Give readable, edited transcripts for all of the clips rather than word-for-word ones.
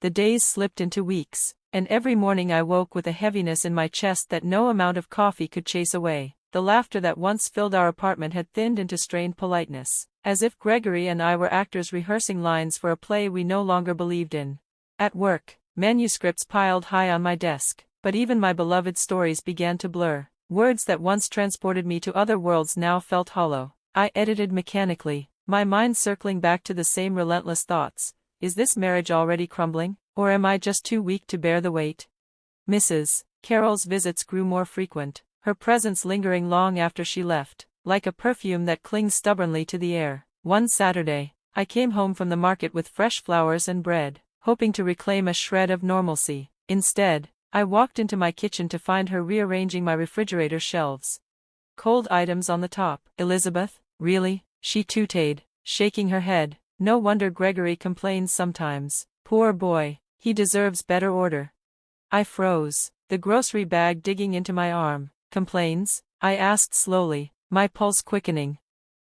The days slipped into weeks, and every morning I woke with a heaviness in my chest that no amount of coffee could chase away. The laughter that once filled our apartment had thinned into strained politeness, as if Gregory and I were actors rehearsing lines for a play we no longer believed in. At work, manuscripts piled high on my desk, but even my beloved stories began to blur. Words that once transported me to other worlds now felt hollow. I edited mechanically, my mind circling back to the same relentless thoughts. Is this marriage already crumbling, or am I just too weak to bear the weight? Mrs. Carroll's visits grew more frequent, her presence lingering long after she left, like a perfume that clings stubbornly to the air. One Saturday, I came home from the market with fresh flowers and bread, hoping to reclaim a shred of normalcy. Instead, I walked into my kitchen to find her rearranging my refrigerator shelves. Cold items on the top. Elizabeth, really? She tooted, shaking her head. No wonder Gregory complains sometimes. Poor boy, he deserves better order. I froze, the grocery bag digging into my arm. Complains? I asked slowly, my pulse quickening.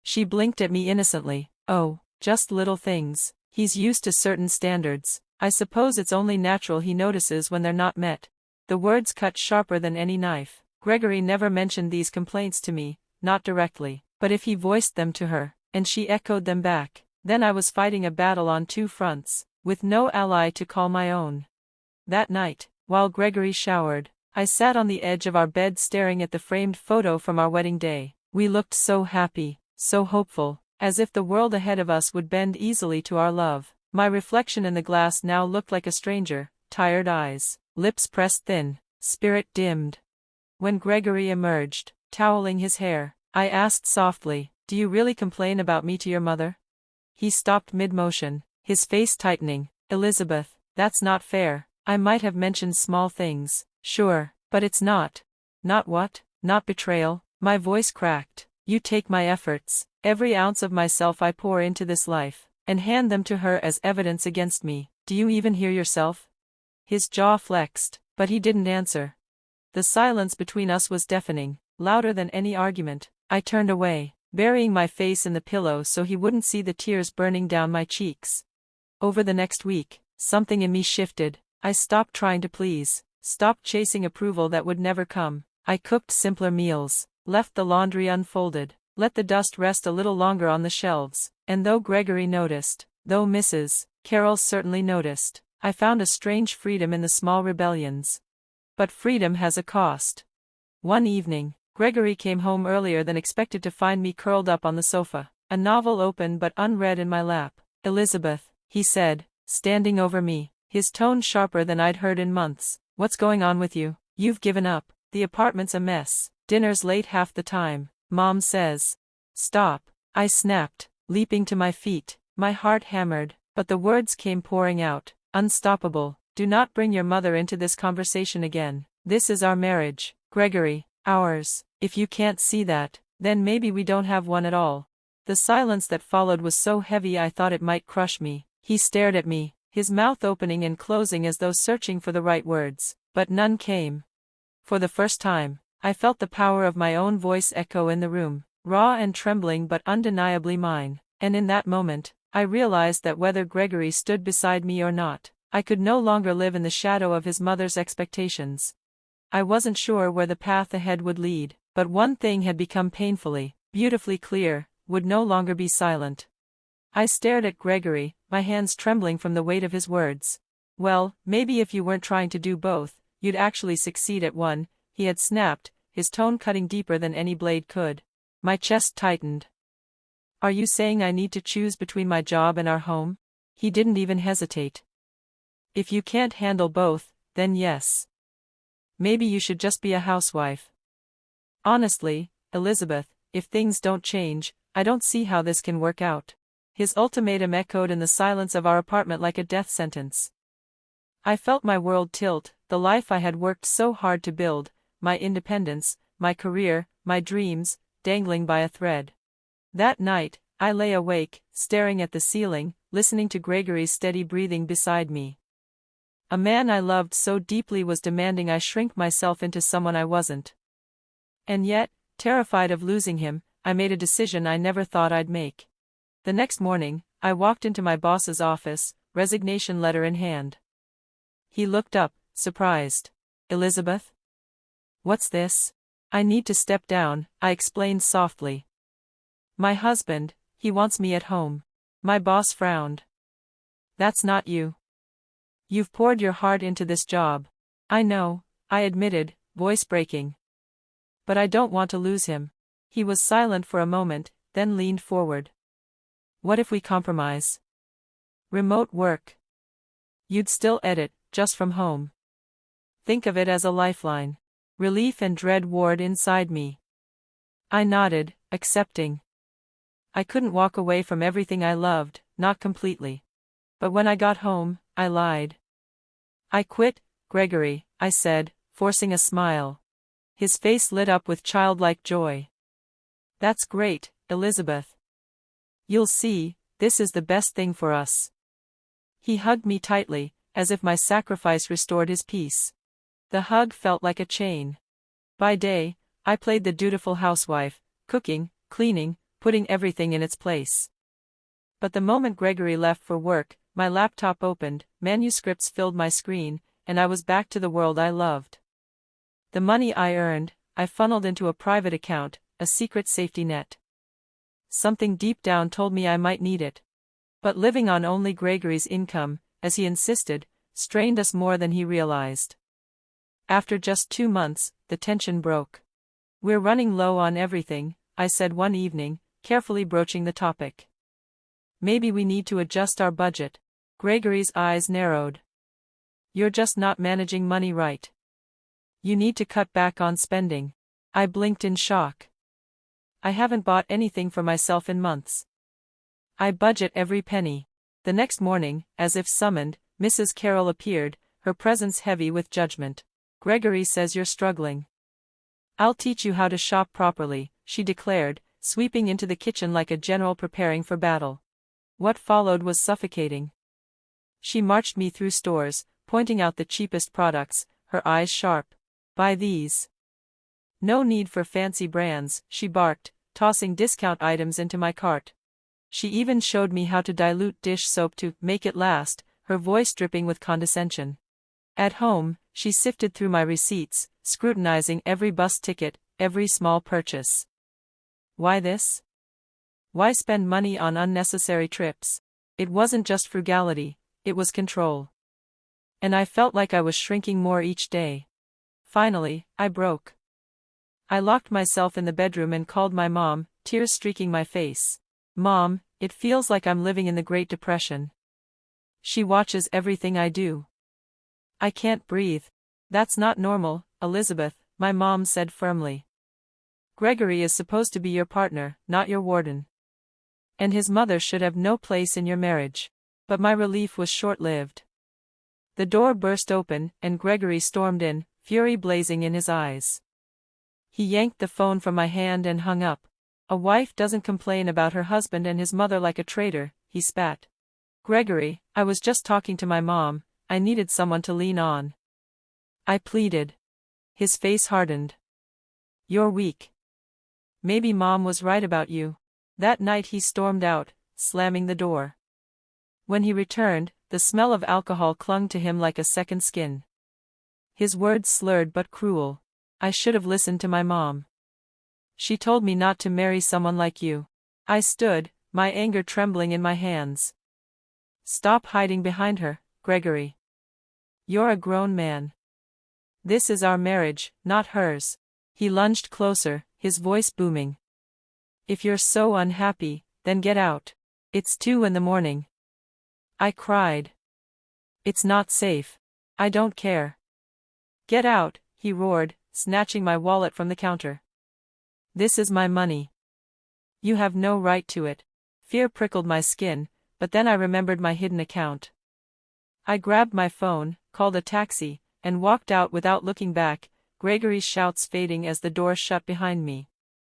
She blinked at me innocently. Oh, just little things. He's used to certain standards. I suppose it's only natural he notices when they're not met. The words cut sharper than any knife. Gregory never mentioned these complaints to me, not directly, but if he voiced them to her, and she echoed them back, then I was fighting a battle on two fronts, with no ally to call my own. That night, while Gregory showered, I sat on the edge of our bed staring at the framed photo from our wedding day. We looked so happy, so hopeful, as if the world ahead of us would bend easily to our love. My reflection in the glass now looked like a stranger, tired eyes, lips pressed thin, spirit dimmed. When Gregory emerged, toweling his hair, I asked softly, "Do you really complain about me to your mother?" He stopped mid-motion, his face tightening. "Elizabeth, that's not fair. I might have mentioned small things, sure, but it's not." "Not what?" "Not betrayal." My voice cracked. "You take my efforts, every ounce of myself I pour into this life, and hand them to her as evidence against me. Do you even hear yourself?" His jaw flexed, but he didn't answer. The silence between us was deafening, louder than any argument. I turned away, burying my face in the pillow so he wouldn't see the tears burning down my cheeks. Over the next week, something in me shifted. I stopped trying to please, stopped chasing approval that would never come. I cooked simpler meals, left the laundry unfolded, let the dust rest a little longer on the shelves, and though Gregory noticed, though Mrs. Carroll certainly noticed, I found a strange freedom in the small rebellions. But freedom has a cost. One evening, Gregory came home earlier than expected to find me curled up on the sofa, a novel open but unread in my lap. "Elizabeth," he said, standing over me, his tone sharper than I'd heard in months, "what's going on with you? You've given up. The apartment's a mess. Dinner's late half the time. Mom says." "Stop," I snapped, leaping to my feet, my heart hammered, but the words came pouring out, unstoppable. "Do not bring your mother into this conversation again. This is our marriage, Gregory, ours. If you can't see that, then maybe we don't have one at all." The silence that followed was so heavy I thought it might crush me. He stared at me, his mouth opening and closing as though searching for the right words, but none came. For the first time, I felt the power of my own voice echo in the room, raw and trembling but undeniably mine, and in that moment, I realized that whether Gregory stood beside me or not, I could no longer live in the shadow of his mother's expectations. I wasn't sure where the path ahead would lead, but one thing had become painfully, beautifully clear: would no longer be silent. I stared at Gregory, my hands trembling from the weight of his words. "Well, maybe if you weren't trying to do both, you'd actually succeed at one," he had snapped, his tone cutting deeper than any blade could. My chest tightened. "Are you saying I need to choose between my job and our home?" He didn't even hesitate. "If you can't handle both, then yes. Maybe you should just be a housewife." "Honestly, Elizabeth, if things don't change, I don't see how this can work out." His ultimatum echoed in the silence of our apartment like a death sentence. I felt my world tilt, the life I had worked so hard to build, my independence, my career, my dreams, dangling by a thread. That night, I lay awake, staring at the ceiling, listening to Gregory's steady breathing beside me. A man I loved so deeply was demanding I shrink myself into someone I wasn't. And yet, terrified of losing him, I made a decision I never thought I'd make. The next morning, I walked into my boss's office, resignation letter in hand. He looked up, surprised. Elizabeth? What's this? I need to step down, I explained softly. My husband, he wants me at home. My boss frowned. That's not you. You've poured your heart into this job. I know, I admitted, voice breaking. But I don't want to lose him. He was silent for a moment, then leaned forward. What if we compromise? Remote work. You'd still edit, just from home. Think of it as a lifeline. Relief and dread warred inside me. I nodded, accepting. I couldn't walk away from everything I loved, not completely. But when I got home, I lied. I quit, Gregory, I said, forcing a smile. His face lit up with childlike joy. That's great, Elizabeth. You'll see, this is the best thing for us. He hugged me tightly, as if my sacrifice restored his peace. The hug felt like a chain. By day, I played the dutiful housewife, cooking, cleaning, putting everything in its place. But the moment Gregory left for work, my laptop opened, manuscripts filled my screen, and I was back to the world I loved. The money I earned, I funneled into a private account, a secret safety net. Something deep down told me I might need it. But living on only Gregory's income, as he insisted, strained us more than he realized. After just 2 months, the tension broke. We're running low on everything, I said one evening, carefully broaching the topic. Maybe we need to adjust our budget. Gregory's eyes narrowed. You're just not managing money right. You need to cut back on spending. I blinked in shock. I haven't bought anything for myself in months. I budget every penny. The next morning, as if summoned, Mrs. Carroll appeared, her presence heavy with judgment. Gregory says you're struggling. I'll teach you how to shop properly, she declared, sweeping into the kitchen like a general preparing for battle. What followed was suffocating. She marched me through stores, pointing out the cheapest products, her eyes sharp. Buy these. No need for fancy brands, she barked, tossing discount items into my cart. She even showed me how to dilute dish soap to make it last, her voice dripping with condescension. At home, she sifted through my receipts, scrutinizing every bus ticket, every small purchase. Why this? Why spend money on unnecessary trips? It wasn't just frugality, it was control. And I felt like I was shrinking more each day. Finally, I broke. I locked myself in the bedroom and called my mom, tears streaking my face. Mom, it feels like I'm living in the Great Depression. She watches everything I do. I can't breathe. That's not normal, Elizabeth, my mom said firmly. Gregory is supposed to be your partner, not your warden. And his mother should have no place in your marriage. But my relief was short-lived. The door burst open, and Gregory stormed in, fury blazing in his eyes. He yanked the phone from my hand and hung up. A wife doesn't complain about her husband and his mother like a traitor, he spat. Gregory, I was just talking to my mom, I needed someone to lean on. I pleaded. His face hardened. You're weak. Maybe Mom was right about you. That night he stormed out, slamming the door. When he returned, the smell of alcohol clung to him like a second skin. His words slurred but cruel. I should have listened to my mom. She told me not to marry someone like you. I stood, my anger trembling in my hands. Stop hiding behind her, Gregory. You're a grown man. This is our marriage, not hers. He lunged closer, his voice booming. If you're so unhappy, then get out. It's 2 a.m. I cried. It's not safe. I don't care. Get out, he roared, snatching my wallet from the counter. This is my money. You have no right to it. Fear prickled my skin, but then I remembered my hidden account. I grabbed my phone, called a taxi, and walked out without looking back, Gregory's shouts fading as the door shut behind me.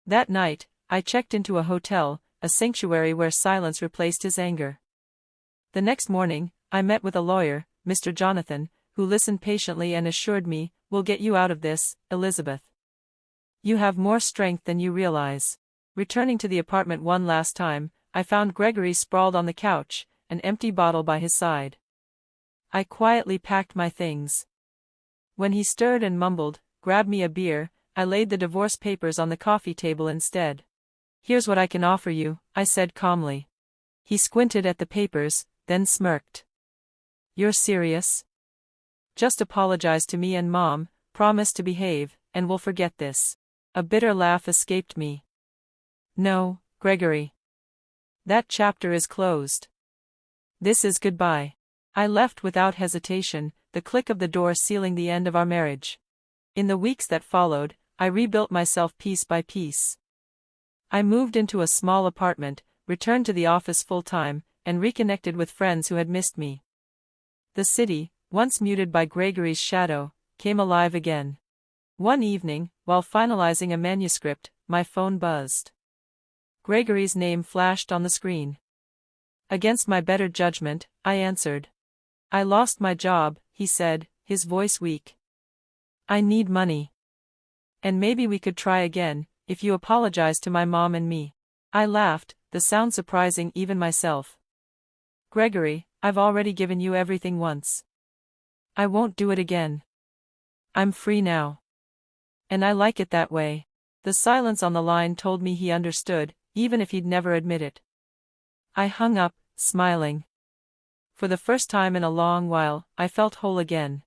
That night, I checked into a hotel, a sanctuary where silence replaced his anger. The next morning, I met with a lawyer, Mr. Jonathan, who listened patiently and assured me, "We'll get you out of this, Elizabeth. You have more strength than you realize." Returning to the apartment one last time, I found Gregory sprawled on the couch, an empty bottle by his side. I quietly packed my things. When he stirred and mumbled, "Grab me a beer," I laid the divorce papers on the coffee table instead. "Here's what I can offer you," I said calmly. He squinted at the papers, then smirked. "You're serious? Just apologize to me and Mom, promise to behave, and we'll forget this." A bitter laugh escaped me. "No, Gregory. That chapter is closed. This is goodbye." I left without hesitation, the click of the door sealing the end of our marriage. In the weeks that followed, I rebuilt myself piece by piece. I moved into a small apartment, returned to the office full-time, and reconnected with friends who had missed me. The city, once muted by Gregory's shadow, came alive again. One evening, while finalizing a manuscript, my phone buzzed. Gregory's name flashed on the screen. Against my better judgment, I answered. "I lost my job," he said, his voice weak. "I need money. And maybe we could try again, if you apologize to my mom and me." I laughed, the sound surprising even myself. "Gregory, I've already given you everything once. I won't do it again. I'm free now. And I like it that way." The silence on the line told me he understood, even if he'd never admit it. I hung up, smiling. For the first time in a long while, I felt whole again.